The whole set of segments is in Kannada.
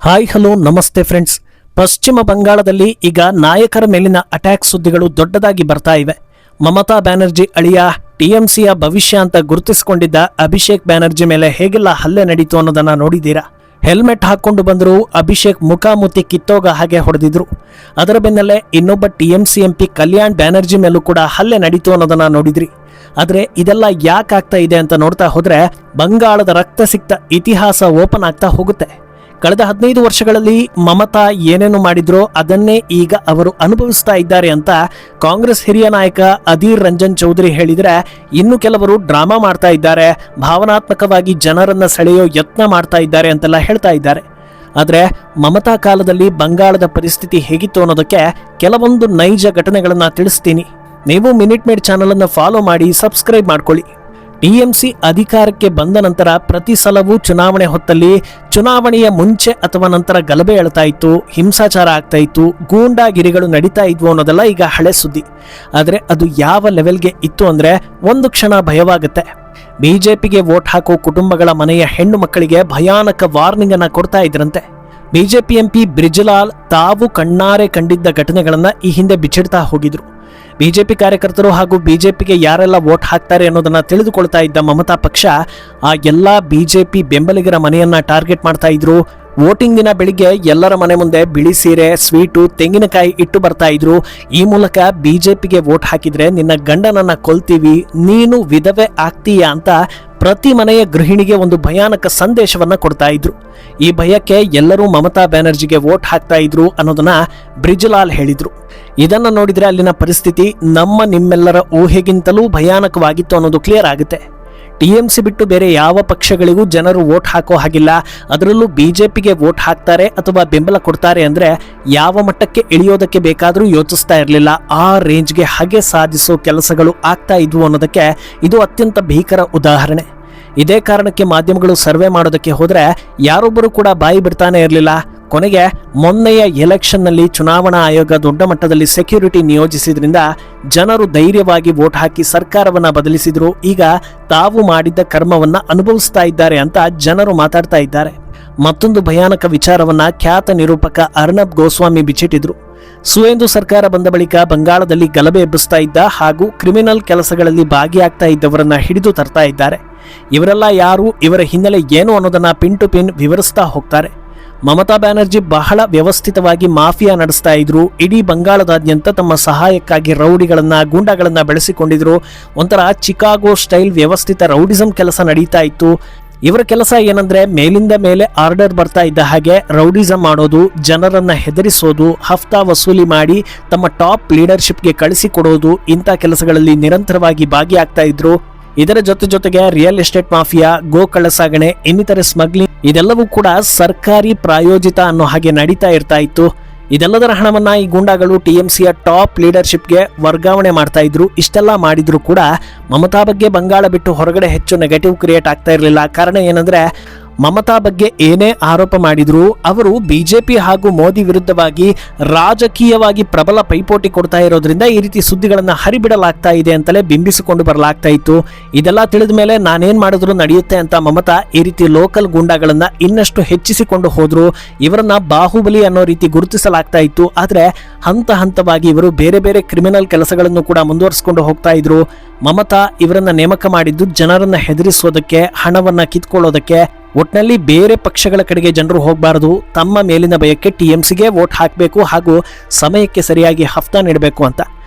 ಹಾಯ್ ಹಲೋ ನಮಸ್ತೆ ಫ್ರೆಂಡ್ಸ್. ಪಶ್ಚಿಮ ಬಂಗಾಳದಲ್ಲಿ ಈಗ ನಾಯಕರ ಮೇಲಿನ ಅಟ್ಯಾಕ್ ಸುದ್ದಿಗಳು ದೊಡ್ಡದಾಗಿ ಬರ್ತಾ ಇವೆ. ಮಮತಾ ಬ್ಯಾನರ್ಜಿ ಅಳಿಯ ಟಿಎಂಸಿಯ ಭವಿಷ್ಯ ಅಂತ ಗುರುತಿಸಿಕೊಂಡಿದ್ದ ಅಭಿಷೇಕ್ ಬ್ಯಾನರ್ಜಿ ಮೇಲೆ ಹೇಗೆಲ್ಲ ಹಲ್ಲೆ ನಡೀತು ಅನ್ನೋದನ್ನ ನೋಡಿದ್ದೀರಾ. ಹೆಲ್ಮೆಟ್ ಹಾಕೊಂಡು ಬಂದರೂ ಅಭಿಷೇಕ್ ಮುಖಾಮುಖಿ ಕಿತ್ತೋಗ ಹಾಗೆ ಹೊಡೆದಿದ್ರು. ಅದರ ಬೆನ್ನಲ್ಲೇ ಇನ್ನೊಬ್ಬ ಟಿಎಂಸಿ ಎಂಪಿ ಕಲ್ಯಾಣ್ ಬ್ಯಾನರ್ಜಿ ಮೇಲೂ ಕೂಡ ಹಲ್ಲೆ ನಡೀತು ಅನ್ನೋದನ್ನ ನೋಡಿದ್ರಿ. ಆದ್ರೆ ಇದೆಲ್ಲ ಯಾಕೆ ಆಗ್ತಾ ಇದೆ ಅಂತ ನೋಡ್ತಾ ಹೋದ್ರೆ ಬಂಗಾಳದ ರಕ್ತಸಿಕ್ತ ಇತಿಹಾಸ ಓಪನ್ ಆಗ್ತಾ ಹೋಗುತ್ತೆ. ಕಳೆದ 15 ವರ್ಷಗಳಲ್ಲಿ ಮಮತಾ ಏನೇನು ಮಾಡಿದ್ರೋ ಅದನ್ನೇ ಈಗ ಅವರು ಅನುಭವಿಸ್ತಾ ಇದ್ದಾರೆ ಅಂತ ಕಾಂಗ್ರೆಸ್ ಹಿರಿಯ ನಾಯಕ ಅಧೀರ್ ರಂಜನ್ ಚೌಧರಿ ಹೇಳಿದರೆ, ಇನ್ನು ಕೆಲವರು ಡ್ರಾಮಾ ಮಾಡ್ತಾ ಇದ್ದಾರೆ, ಭಾವನಾತ್ಮಕವಾಗಿ ಜನರನ್ನ ಸೆಳೆಯೋ ಯತ್ನ ಮಾಡ್ತಾ ಇದ್ದಾರೆ ಅಂತೆಲ್ಲ ಹೇಳ್ತಾ ಇದ್ದಾರೆ. ಆದರೆ ಮಮತಾ ಕಾಲದಲ್ಲಿ ಬಂಗಾಳದ ಪರಿಸ್ಥಿತಿ ಹೇಗಿತ್ತು ಅನ್ನೋದಕ್ಕೆ ಕೆಲವೊಂದು ನೈಜ ಘಟನೆಗಳನ್ನ ತಿಳಿಸ್ತೀನಿ. ನೀವು ಮಿನಿಟ್ ಮೇಡ್ ಚಾನಲ್ ಅನ್ನು ಫಾಲೋ ಮಾಡಿ, ಸಬ್ಸ್ಕ್ರೈಬ್ ಮಾಡ್ಕೊಳ್ಳಿ. ಟಿಎಂಸಿ ಅಧಿಕಾರಕ್ಕೆ ಬಂದ ನಂತರ ಪ್ರತಿ ಸಲವೂ ಚುನಾವಣೆ ಹೊತ್ತಲ್ಲಿ ಚುನಾವಣೆಯ ಮುಂಚೆ ಅಥವಾ ನಂತರ ಗಲಭೆ ಎಳ್ತಾ ಇತ್ತು, ಹಿಂಸಾಚಾರ ಆಗ್ತಾ ಇತ್ತು, ಗೂಂಡಾಗಿರಿಗಳು ನಡೀತಾ ಇದ್ವು ಅನ್ನೋದೆಲ್ಲ ಈಗ ಹಳೆ ಸುದ್ದಿ. ಆದರೆ ಅದು ಯಾವ ಲೆವೆಲ್ಗೆ ಇತ್ತು ಅಂದ್ರೆ ಒಂದು ಕ್ಷಣ ಭಯವಾಗುತ್ತೆ. ಬಿಜೆಪಿಗೆ ವೋಟ್ ಹಾಕೋ ಕುಟುಂಬಗಳ ಮನೆಯ ಹೆಣ್ಣು ಮಕ್ಕಳಿಗೆ ಭಯಾನಕ ವಾರ್ನಿಂಗ್ ಅನ್ನ ಕೊಡ್ತಾ ಇದ್ರಂತೆ. ಬಿಜೆಪಿ ಎಂಪಿ ಬ್ರಿಜ್ಲಾಲ್ ತಾವು ಕಣ್ಣಾರೆ ಕಂಡಿದ್ದ ಘಟನೆಗಳನ್ನ ಈ ಹಿಂದೆ ಬಿಚ್ಚಿಡ್ತಾ ಹೋಗಿದ್ರು. ಬಿಜೆಪಿ ಕಾರ್ಯಕರ್ತರು ಹಾಗೂ ಬಿಜೆಪಿಗೆ ಯಾರೆಲ್ಲ ವೋಟ್ ಹಾಕ್ತಾರೆ ಅನ್ನೋದನ್ನ ತಿಳಿದುಕೊಳ್ತಾ ಇದ್ದ ಮಮತಾ ಪಕ್ಷ ಆ ಎಲ್ಲಾ ಬಿಜೆಪಿ ಬೆಂಬಲಿಗರ ಮನೆಯನ್ನ ಟಾರ್ಗೆಟ್ ಮಾಡ್ತಾ ಇದ್ರು. ವೋಟಿಂಗ್ ದಿನ ಬೆಳಿಗ್ಗೆ ಎಲ್ಲರ ಮನೆ ಮುಂದೆ ಬಿಳಿ ಸೀರೆ, ಸ್ವೀಟು, ತೆಂಗಿನಕಾಯಿ ಇಟ್ಟು ಬರ್ತಾ ಇದ್ರು. ಈ ಮೂಲಕ ಬಿಜೆಪಿಗೆ ವೋಟ್ ಹಾಕಿದ್ರೆ ನಿನ್ನ ಗಂಡನನ್ನ ಕೊಲ್ತೀವಿ, ನೀನು ವಿಧವೆ ಆಗ್ತೀಯಾ ಅಂತ ಪ್ರತಿ ಮನೆಯ ಗೃಹಿಣಿಗೆ ಒಂದು ಭಯಾನಕ ಸಂದೇಶವನ್ನ ಕೊಡ್ತಾ ಇದ್ರು. ಈ ಭಯಕ್ಕೆ ಎಲ್ಲರೂ ಮಮತಾ ಬ್ಯಾನರ್ಜಿಗೆ ವೋಟ್ ಹಾಕ್ತಾ ಇದ್ರು ಅನ್ನೋದನ್ನ ಬ್ರಿಜ್ಲಾಲ್ ಹೇಳಿದ್ರು. ಇದನ್ನ ನೋಡಿದ್ರೆ ಅಲ್ಲಿನ ಪರಿಸ್ಥಿತಿ ನಮ್ಮ ನಿಮ್ಮೆಲ್ಲರ ಊಹೆಗಿಂತಲೂ ಭಯಾನಕವಾಗಿತ್ತು ಅನ್ನೋದು ಕ್ಲಿಯರ್ ಆಗುತ್ತೆ. ಟಿಎಂಸಿ ಬಿಟ್ಟು ಬೇರೆ ಯಾವ ಪಕ್ಷಗಳಿಗೂ ಜನರು ವೋಟ್ ಹಾಕೋ ಹಾಗಿಲ್ಲ. ಅದರಲ್ಲೂ ಬಿಜೆಪಿಗೆ ವೋಟ್ ಹಾಕ್ತಾರೆ ಅಥವಾ ಬೆಂಬಲ ಕೊಡ್ತಾರೆ ಅಂದ್ರೆ ಯಾವ ಮಟ್ಟಕ್ಕೆ ಇಳಿಯೋದಕ್ಕೆ ಬೇಕಾದರೂ ಯೋಚಿಸ್ತಾ ಇರಲಿಲ್ಲ. ಆ ರೇಂಜ್ಗೆ ಹಾಗೆ ಸಾಧಿಸೋ ಕೆಲಸಗಳು ಆಗ್ತಾ ಇದ್ವು ಅನ್ನೋದಕ್ಕೆ ಇದು ಅತ್ಯಂತ ಭೀಕರ ಉದಾಹರಣೆ. ಇದೇ ಕಾರಣಕ್ಕೆ ಮಾಧ್ಯಮಗಳು ಸರ್ವೆ ಮಾಡೋದಕ್ಕೆ ಹೋದ್ರೆ ಯಾರೊಬ್ಬರು ಕೂಡ ಬಾಯಿ ಬಿಡ್ತಾನೆ ಇರಲಿಲ್ಲ. ಕೊನೆಗೆ ಮೊನ್ನೆಯ ಎಲೆಕ್ಷನ್ನಲ್ಲಿ ಚುನಾವಣಾ ಆಯೋಗ ದೊಡ್ಡ ಮಟ್ಟದಲ್ಲಿ ಸೆಕ್ಯೂರಿಟಿ ನಿಯೋಜಿಸಿದ್ರಿಂದ ಜನರು ಧೈರ್ಯವಾಗಿ ವೋಟ್ ಹಾಕಿ ಸರ್ಕಾರವನ್ನ ಬದಲಿಸಿದ್ರು. ಈಗ ತಾವು ಮಾಡಿದ್ದ ಕರ್ಮವನ್ನ ಅನುಭವಿಸ್ತಾ ಇದ್ದಾರೆ ಅಂತ ಜನರು ಮಾತಾಡ್ತಾ ಇದ್ದಾರೆ. ಮತ್ತೊಂದು ಭಯಾನಕ ವಿಚಾರವನ್ನ ಖ್ಯಾತ ನಿರೂಪಕ ಅರ್ನಬ್ ಗೋಸ್ವಾಮಿ ಬಿಚ್ಚಿಟ್ಟಿದ್ರು. ಸುವೇಂದು ಸರ್ಕಾರ ಬಂದ ಬಳಿಕ ಬಂಗಾಳದಲ್ಲಿ ಗಲಭೆ ಎಬ್ಬಿಸ್ತಾ ಇದ್ದ ಹಾಗೂ ಕ್ರಿಮಿನಲ್ ಕೆಲಸಗಳಲ್ಲಿ ಭಾಗಿಯಾಗ್ತಾ ಇದ್ದವರನ್ನ ಹಿಡಿದು ತರ್ತಾ ಇದ್ದಾರೆ. ಇವರೆಲ್ಲ ಯಾರು, ಇವರ ಹಿನ್ನೆಲೆ ಏನು ಅನ್ನೋದನ್ನ ಪಿನ್ ಟು ಪಿನ್ ವಿವರಿಸ್ತಾ ಹೋಗ್ತಾರೆ. ಮಮತಾ ಬ್ಯಾನರ್ಜಿ ಬಹಳ ವ್ಯವಸ್ಥಿತವಾಗಿ ಮಾಫಿಯಾ ನಡೆಸ್ತಾ ಇದ್ರು. ಇಡೀ ಬಂಗಾಳದಾದ್ಯಂತ ತಮ್ಮ ಸಹಾಯಕ್ಕಾಗಿ ರೌಡಿಗಳನ್ನ, ಗೂಂಡಾಗಳನ್ನ ಬೆಳೆಸಿಕೊಂಡಿದ್ರು. ಒಂಥರ ಚಿಕಾಗೋ ಸ್ಟೈಲ್ ವ್ಯವಸ್ಥಿತ ರೌಡಿಸಂ ಕೆಲಸ ನಡೀತಾ ಇತ್ತು. ಇವರ ಕೆಲಸ ಏನಂದ್ರೆ ಮೇಲಿಂದ ಮೇಲೆ ಆರ್ಡರ್ ಬರ್ತಾ ಇದ್ದ ಹಾಗೆ ರೌಡಿಸಂ ಮಾಡೋದು, ಜನರನ್ನ ಹೆದರಿಸೋದು, ಹಫ್ತಾ ವಸೂಲಿ ಮಾಡಿ ತಮ್ಮ ಟಾಪ್ ಲೀಡರ್ಶಿಪ್ಗೆ ಕಳಿಸಿಕೊಡೋದು, ಇಂಥ ಕೆಲಸಗಳಲ್ಲಿ ನಿರಂತರವಾಗಿ ಭಾಗಿಯಾಗ್ತಾ ಇದ್ರು. ಇದರ ಜೊತೆಗೆ ರಿಯಲ್ ಎಸ್ಟೇಟ್ ಮಾಫಿಯಾ, ಗೋ ಕಳ್ಳಸಾಗಣೆ, ಇನ್ನಿತರೆ ಸ್ಮಗ್ಲಿಂಗ್ ಇದೆಲ್ಲವೂ ಕೂಡ ಸರ್ಕಾರಿ ಪ್ರಾಯೋಜಿತ ಅನ್ನೋ ಹಾಗೆ ನಡೀತಾ ಇರ್ತಾ ಇತ್ತು. ಇದೆಲ್ಲದರ ಹಣವನ್ನ ಈ ಗೂಂಡಾಗಳು ಟಿಎಂಸಿಯ ಟಾಪ್ ಲೀಡರ್ಶಿಪ್ಗೆ ವರ್ಗಾವಣೆ ಮಾಡ್ತಾ ಇದ್ರು. ಇಷ್ಟೆಲ್ಲ ಮಾಡಿದ್ರು ಕೂಡ ಮಮತಾ ಬಗ್ಗೆ ಬಂಗಾಳ ಬಿಟ್ಟು ಹೊರಗಡೆ ಹೆಚ್ಚು ನೆಗೆಟಿವ್ ಕ್ರಿಯೇಟ್ ಆಗ್ತಾ ಇರಲಿಲ್ಲ. ಕಾರಣ ಏನಂದ್ರೆ ಮಮತಾ ಬಗ್ಗೆ ಏನೇ ಆರೋಪ ಮಾಡಿದ್ರು ಅವರು ಬಿಜೆಪಿ ಹಾಗೂ ಮೋದಿ ವಿರುದ್ಧವಾಗಿ ರಾಜಕೀಯವಾಗಿ ಪ್ರಬಲ ಪೈಪೋಟಿ ಕೊಡ್ತಾ ಇರೋದ್ರಿಂದ ಈ ರೀತಿ ಸುದ್ದಿಗಳನ್ನ ಹರಿಬಿಡಲಾಗ್ತಾ ಇದೆ ಅಂತಲೇ ಬಿಂಬಿಸಿಕೊಂಡು ಬರಲಾಗ್ತಾ ಇತ್ತು. ಇದೆಲ್ಲ ತಿಳಿದ ಮೇಲೆ ನಾನೇನ್ ಮಾಡಿದ್ರು ನಡೆಯುತ್ತೆ ಅಂತ ಮಮತಾ ಈ ರೀತಿ ಲೋಕಲ್ ಗೂಂಡಾಗಳನ್ನ ಇನ್ನಷ್ಟು ಹೆಚ್ಚಿಸಿಕೊಂಡು ಹೋದ್ರು. ಇವರನ್ನ ಬಾಹುಬಲಿ ಅನ್ನೋ ರೀತಿ ಗುರುತಿಸಲಾಗ್ತಾ ಇತ್ತು. ಆದ್ರೆ ಹಂತ ಹಂತವಾಗಿ ಇವರು ಬೇರೆ ಬೇರೆ ಕ್ರಿಮಿನಲ್ ಕೆಲಸಗಳನ್ನು ಕೂಡ ಮುಂದುವರಿಸಿಕೊಂಡು ಹೋಗ್ತಾ ಇದ್ರು. ಮಮತಾ ಇವರನ್ನ ನೇಮಕ ಮಾಡಿದ್ದು ಜನರನ್ನ ಹೆದರಿಸೋದಕ್ಕೆ, ಹಣವನ್ನ ಕಿತ್ಕೊಳ್ಳೋದಕ್ಕೆ. ಒಟ್ನಲ್ಲಿ ಬೇರೆ ಪಕ್ಷಗಳ ಕಡೆಗೆ ಜನರು ಹೋಗಬಾರದು, ತಮ್ಮ ಮೇಲಿನ ಭಯಕ್ಕೆ ಟಿಎಂಸಿಗೆ ವೋಟ್ ಹಾಕಬೇಕು ಹಾಗೂ ಸಮಯಕ್ಕೆ ಸರಿಯಾಗಿ ಹಫ್ತಾ ನೀಡಬೇಕು ಅಂತ.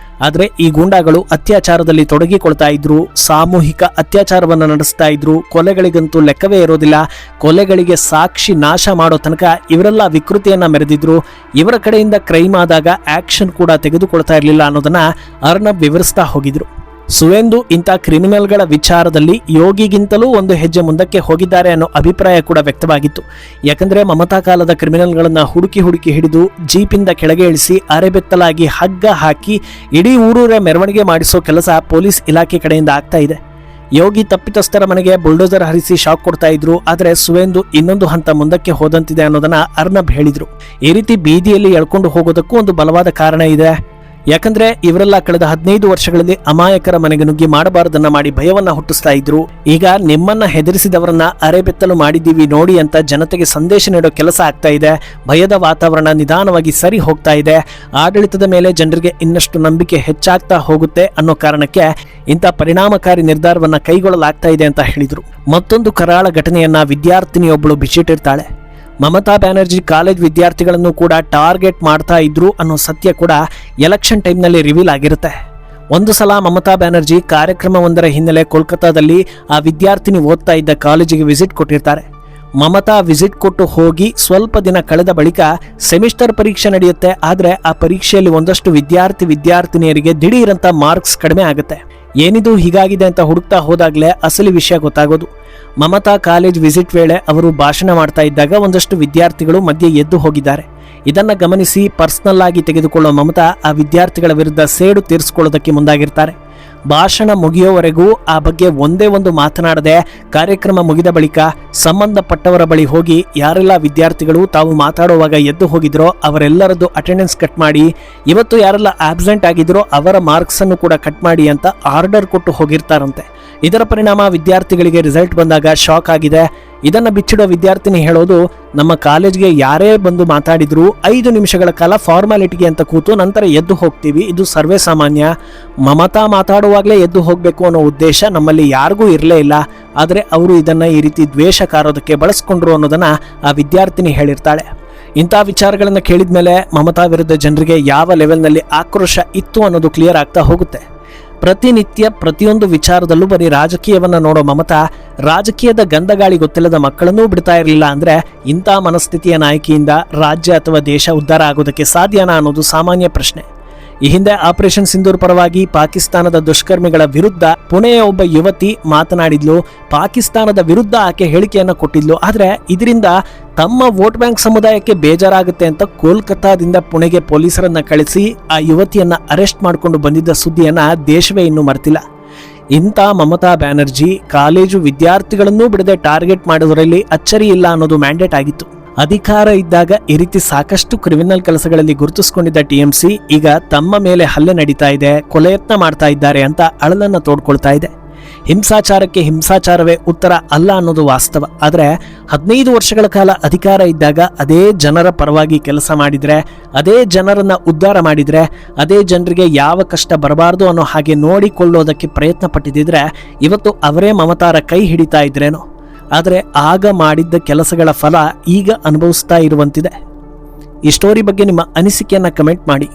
ಆದ್ರೆ ಈ ಗೂಂಡಾಗಳು ಅತ್ಯಾಚಾರದಲ್ಲಿ ತೊಡಗಿಕೊಳ್ತಾ ಇದ್ರು, ಸಾಮೂಹಿಕ ಅತ್ಯಾಚಾರವನ್ನು ನಡೆಸ್ತಾ ಇದ್ರು. ಕೊಲೆಗಳಿಗಂತೂ ಲೆಕ್ಕವೇ ಇರೋದಿಲ್ಲ. ಕೊಲೆಗಳಿಗೆ ಸಾಕ್ಷಿ ನಾಶ ಮಾಡೋ ತನಕ ಇವರೆಲ್ಲ ವಿಕೃತಿಯನ್ನ ಮೆರೆದಿದ್ರು. ಇವರ ಕಡೆಯಿಂದ ಕ್ರೈಮ್ ಆದಾಗ ಆಕ್ಷನ್ ಕೂಡ ತೆಗೆದುಕೊಳ್ತಾ ಇರಲಿಲ್ಲ ಅನ್ನೋದನ್ನ ಅರ್ನಬ್ ವಿವರಿಸ್ತಾ ಹೋಗಿದ್ರು. ಸುವೇಂದು ಇಂಥ ಕ್ರಿಮಿನಲ್ಗಳ ವಿಚಾರದಲ್ಲಿ ಯೋಗಿಗಿಂತಲೂ ಒಂದು ಹೆಜ್ಜೆ ಮುಂದಕ್ಕೆ ಹೋಗಿದ್ದಾರೆ ಅನ್ನೋ ಅಭಿಪ್ರಾಯ ಕೂಡ ವ್ಯಕ್ತವಾಗಿತ್ತು. ಯಾಕಂದ್ರೆ ಮಮತಾ ಕಾಲದ ಕ್ರಿಮಿನಲ್ಗಳನ್ನ ಹುಡುಕಿ ಹಿಡಿದು ಜೀಪಿಂದ ಕೆಳಗೆ ಇಳಿಸಿ ಅರೆಬೆತ್ತಲಾಗಿ ಹಗ್ಗ ಹಾಕಿ ಇಡೀ ಊರೂರೇ ಮೆರವಣಿಗೆ ಮಾಡಿಸೋ ಕೆಲಸ ಪೊಲೀಸ್ ಇಲಾಖೆ ಕಡೆಯಿಂದ ಆಗ್ತಾ ಇದೆ. ಯೋಗಿ ತಪ್ಪಿತಸ್ಥರ ಮನೆಗೆ ಬುಲ್ಡೋಸರ್ ಹರಿಸಿ ಶಾಕ್ ಕೊಡ್ತಾ ಇದ್ರು. ಆದರೆ ಸುವೇಂದು ಇನ್ನೊಂದು ಹಂತ ಮುಂದಕ್ಕೆ ಹೋದಂತಿದೆ ಅನ್ನೋದನ್ನ ಅರ್ನಬ್ ಹೇಳಿದ್ರು. ಈ ರೀತಿ ಬೀದಿಯಲ್ಲಿ ಎಳ್ಕೊಂಡು ಹೋಗೋದಕ್ಕೂ ಒಂದು ಬಲವಾದ ಕಾರಣ ಇದೆ. ಯಾಕಂದ್ರೆ ಇವರೆಲ್ಲ ಕಳೆದ 15 ವರ್ಷಗಳಲ್ಲಿ ಅಮಾಯಕರ ಮನೆಗೆ ನುಗ್ಗಿ ಮಾಡಬಾರದನ್ನ ಮಾಡಿ ಭಯವನ್ನ ಹುಟ್ಟಿಸ್ತಾ ಇದ್ರು. ಈಗ ನಿಮ್ಮನ್ನ ಹೆದರಿಸಿದವರನ್ನ ಅರೆಬೆತ್ತಲು ಮಾಡಿದ್ದೀವಿ ನೋಡಿ ಅಂತ ಜನತೆಗೆ ಸಂದೇಶ ನೀಡೋ ಕೆಲಸ ಆಗ್ತಾ ಇದೆ. ಭಯದ ವಾತಾವರಣ ನಿಧಾನವಾಗಿ ಸರಿ ಹೋಗ್ತಾ ಇದೆ. ಆಡಳಿತದ ಮೇಲೆ ಜನರಿಗೆ ಇನ್ನಷ್ಟು ನಂಬಿಕೆ ಹೆಚ್ಚಾಗ್ತಾ ಹೋಗುತ್ತೆ ಅನ್ನೋ ಕಾರಣಕ್ಕೆ ಇಂಥ ಪರಿಣಾಮಕಾರಿ ನಿರ್ಧಾರವನ್ನ ಕೈಗೊಳ್ಳಲಾಗ್ತಾ ಇದೆ ಅಂತ ಹೇಳಿದ್ರು. ಮತ್ತೊಂದು ಕರಾಳ ಘಟನೆಯನ್ನ ವಿದ್ಯಾರ್ಥಿನಿಯೊಬ್ಬಳು ಬಿಚ್ಚಿಟ್ಟಿರ್ತಾಳೆ. ಮಮತಾ ಬ್ಯಾನರ್ಜಿ ಕಾಲೇಜ್ ವಿದ್ಯಾರ್ಥಿಗಳನ್ನು ಕೂಡ ಟಾರ್ಗೆಟ್ ಮಾಡ್ತಾ ಇದ್ರು ಅನ್ನೋ ಸತ್ಯ ಕೂಡ ಎಲೆಕ್ಷನ್ ಟೈಮ್ನಲ್ಲಿ ರಿವೀಲ್ ಆಗಿರುತ್ತೆ. ಒಂದು ಸಲ ಮಮತಾ ಬ್ಯಾನರ್ಜಿ ಕಾರ್ಯಕ್ರಮವೊಂದರ ಹಿನ್ನೆಲೆ ಕೋಲ್ಕತ್ತಾದಲ್ಲಿ ಆ ವಿದ್ಯಾರ್ಥಿನಿ ಓದ್ತಾ ಇದ್ದ ಕಾಲೇಜಿಗೆ ವಿಸಿಟ್ ಕೊಟ್ಟಿರ್ತಾರೆ. ಮಮತಾ ವಿಸಿಟ್ ಕೊಟ್ಟು ಹೋಗಿ ಸ್ವಲ್ಪ ದಿನ ಕಳೆದ ಬಳಿಕ ಸೆಮಿಸ್ಟರ್ ಪರೀಕ್ಷೆ ನಡೆಯುತ್ತೆ. ಆದರೆ ಆ ಪರೀಕ್ಷೆಯಲ್ಲಿ ಒಂದಷ್ಟು ವಿದ್ಯಾರ್ಥಿನಿಯರಿಗೆ ದಿಢೀರಂತ ಮಾರ್ಕ್ಸ್ ಕಡಿಮೆ ಆಗುತ್ತೆ. ಏನಿದು ಹೀಗಾಗಿದೆ ಅಂತ ಹುಡುಕ್ತಾ ಹೋದಾಗಲೇ ಅಸಲಿ ವಿಷಯ ಗೊತ್ತಾಗೋದು. ಮಮತಾ ಕಾಲೇಜ್ ವಿಸಿಟ್ ವೇಳೆ ಅವರು ಭಾಷಣ ಮಾಡ್ತಾ ಇದ್ದಾಗ ಒಂದಷ್ಟು ವಿದ್ಯಾರ್ಥಿಗಳು ಮಧ್ಯೆ ಎದ್ದು ಹೋಗಿದ್ದಾರೆ. ಇದನ್ನ ಗಮನಿಸಿ ಪರ್ಸನಲ್ ಆಗಿ ತೆಗೆದುಕೊಳ್ಳೋ ಮಮತಾ ಆ ವಿದ್ಯಾರ್ಥಿಗಳ ವಿರುದ್ಧ ಸೇಡು ತೀರಿಸಿಕೊಳ್ಳೋದಕ್ಕೆ ಮುಂದಾಗಿರ್ತಾರೆ. ಭಾಷಣ ಮುಗಿಯೋವರೆಗೂ ಆ ಬಗ್ಗೆ ಒಂದೇ ಒಂದು ಮಾತನಾಡದೆ ಕಾರ್ಯಕ್ರಮ ಮುಗಿದ ಬಳಿಕ ಸಂಬಂಧಪಟ್ಟವರ ಬಳಿ ಹೋಗಿ ಯಾರೆಲ್ಲ ವಿದ್ಯಾರ್ಥಿಗಳು ತಾವು ಮಾತಾಡುವಾಗ ಎದ್ದು ಹೋಗಿದ್ರೋ ಅವರೆಲ್ಲರದ್ದು ಅಟೆಂಡೆನ್ಸ್ ಕಟ್ ಮಾಡಿ, ಇವತ್ತು ಯಾರೆಲ್ಲ ಆಬ್ಸೆಂಟ್ ಆಗಿದ್ರೋ ಅವರ ಮಾರ್ಕ್ಸ್ ಅನ್ನು ಕೂಡ ಕಟ್ ಮಾಡಿ ಅಂತ ಆರ್ಡರ್ ಕೊಟ್ಟು ಹೋಗಿರ್ತಾರಂತೆ. ಇದರ ಪರಿಣಾಮ ವಿದ್ಯಾರ್ಥಿಗಳಿಗೆ ರಿಸಲ್ಟ್ ಬಂದಾಗ ಶಾಕ್ ಆಗಿದೆ. ಇದನ್ನ ಬಿಚ್ಚಿಡೋ ವಿದ್ಯಾರ್ಥಿನಿ ಹೇಳೋದು, ನಮ್ಮ ಕಾಲೇಜ್ಗೆ ಯಾರೇ ಬಂದು ಮಾತಾಡಿದ್ರು 5 ನಿಮಿಷಗಳ ಕಾಲ ಫಾರ್ಮಾಲಿಟಿಗೆ ಅಂತ ಕೂತು ನಂತರ ಎದ್ದು ಹೋಗ್ತೀವಿ. ಇದು ಸರ್ವೇ ಸಾಮಾನ್ಯ. ಮಮತಾ ಮಾತಾಡುವಾಗಲೇ ಎದ್ದು ಹೋಗಬೇಕು ಅನ್ನೋ ಉದ್ದೇಶ ನಮ್ಮಲ್ಲಿ ಯಾರಿಗೂ ಇರಲೇ ಇಲ್ಲ. ಆದರೆ ಅವರು ಇದನ್ನ ಈ ರೀತಿ ದ್ವೇಷ ಕಾರೋದಕ್ಕೆ ಬಳಸ್ಕೊಂಡ್ರು ಅನ್ನೋದನ್ನ ಆ ವಿದ್ಯಾರ್ಥಿನಿ ಹೇಳಿರ್ತಾಳೆ. ಇಂಥ ವಿಚಾರಗಳನ್ನು ಕೇಳಿದ ಮೇಲೆ ಮಮತಾ ವಿರುದ್ಧ ಜನರಿಗೆ ಯಾವ ಲೆವೆಲ್ನಲ್ಲಿ ಆಕ್ರೋಶ ಇತ್ತು ಅನ್ನೋದು ಕ್ಲಿಯರ್ ಆಗ್ತಾ ಹೋಗುತ್ತೆ. ಪ್ರತಿನಿತ್ಯ ಪ್ರತಿಯೊಂದು ವಿಚಾರದಲ್ಲೂ ಬರೀ ರಾಜಕೀಯವನ್ನ ನೋಡೋ ಮಮತಾ ರಾಜಕೀಯದ ಗಂಧಗಾಳಿ ಗೊತ್ತಿಲ್ಲದ ಮಕ್ಕಳನ್ನೂ ಬಿಡ್ತಾ ಇರಲಿಲ್ಲ. ಅಂದ್ರೆ ಇಂಥ ಮನಸ್ಥಿತಿಯ ನಾಯಕಿಯಿಂದ ರಾಜ್ಯ ಅಥವಾ ದೇಶ ಉದ್ಧಾರ ಆಗೋದಕ್ಕೆ ಸಾಧ್ಯನಾ ಅನ್ನೋದು ಸಾಮಾನ್ಯ ಪ್ರಶ್ನೆ. ಈ ಹಿಂದೆ ಆಪರೇಷನ್ ಸಿಂಧೂರ್ ಪರವಾಗಿ ಪಾಕಿಸ್ತಾನದ ದುಷ್ಕರ್ಮಿಗಳ ವಿರುದ್ಧ ಪುಣೆಯ ಒಬ್ಬ ಯುವತಿ ಮಾತನಾಡಿದ್ಲು. ಪಾಕಿಸ್ತಾನದ ವಿರುದ್ಧ ಆಕೆ ಹೇಳಿಕೆಯನ್ನು ಕೊಟ್ಟಿದ್ಲು. ಆದರೆ ಇದರಿಂದ ತಮ್ಮ ವೋಟ್ ಬ್ಯಾಂಕ್ ಸಮುದಾಯಕ್ಕೆ ಬೇಜಾರಾಗುತ್ತೆ ಅಂತ ಕೋಲ್ಕತ್ತಾದಿಂದ ಪುಣೆಗೆ ಪೊಲೀಸರನ್ನ ಕಳಿಸಿ ಆ ಯುವತಿಯನ್ನ ಅರೆಸ್ಟ್ ಮಾಡಿಕೊಂಡು ಬಂದಿದ್ದ ಸುದ್ದಿಯನ್ನ ದೇಶವೇ ಇನ್ನೂ ಮರೆತಿಲ್ಲ. ಇಂಥ ಮಮತಾ ಬ್ಯಾನರ್ಜಿ ಕಾಲೇಜು ವಿದ್ಯಾರ್ಥಿಗಳನ್ನೂ ಬಿಡದೆ ಟಾರ್ಗೆಟ್ ಮಾಡೋದರಲ್ಲಿ ಅಚ್ಚರಿ ಇಲ್ಲ ಅನ್ನೋದು ಮ್ಯಾಂಡೇಟ್ ಆಗಿತ್ತು. ಅಧಿಕಾರ ಇದ್ದಾಗ ಈ ರೀತಿ ಸಾಕಷ್ಟು ಕ್ರಿಮಿನಲ್ ಕೆಲಸಗಳಲ್ಲಿ ಗುರುತಿಸಿಕೊಂಡಿದ್ದ ಟಿಎಂಸಿ ಈಗ ತಮ್ಮ ಮೇಲೆ ಹಲ್ಲೆ ನಡೀತಾ ಇದೆ, ಕೊಲೆಯತ್ನ ಮಾಡ್ತಾ ಇದ್ದಾರೆ ಅಂತ ಅಳಲನ್ನ ತೋಡ್ಕೊಳ್ತಾ ಇದೆ. ಹಿಂಸಾಚಾರಕ್ಕೆ ಹಿಂಸಾಚಾರವೇ ಉತ್ತರ ಅಲ್ಲ ಅನ್ನೋದು ವಾಸ್ತವ. ಆದರೆ 15 ವರ್ಷಗಳ ಕಾಲ ಅಧಿಕಾರ ಇದ್ದಾಗ ಅದೇ ಜನರ ಪರವಾಗಿ ಕೆಲಸ ಮಾಡಿದ್ರೆ, ಅದೇ ಜನರನ್ನ ಉದ್ಧಾರ ಮಾಡಿದ್ರೆ, ಅದೇ ಜನರಿಗೆ ಯಾವ ಕಷ್ಟ ಬರಬಾರ್ದು ಅನ್ನೋ ಹಾಗೆ ನೋಡಿಕೊಳ್ಳೋದಕ್ಕೆ ಪ್ರಯತ್ನ ಪಟ್ಟಿದ್ರೆ ಇವತ್ತು ಅವರೇ ಮಮತಾರ ಕೈ ಹಿಡಿತಾ ಇದ್ರೇನೋ. ಆದರೆ ಆಗ ಮಾಡಿದ್ದ ಕೆಲಸಗಳ ಫಲ ಈಗ ಅನುಭವಿಸ್ತಾ ಇರುವಂತಿದೆ. ಈ ಸ್ಟೋರಿ ಬಗ್ಗೆ ನಿಮ್ಮ ಅನಿಸಿಕೆಯನ್ನ ಕಮೆಂಟ್ ಮಾಡಿ.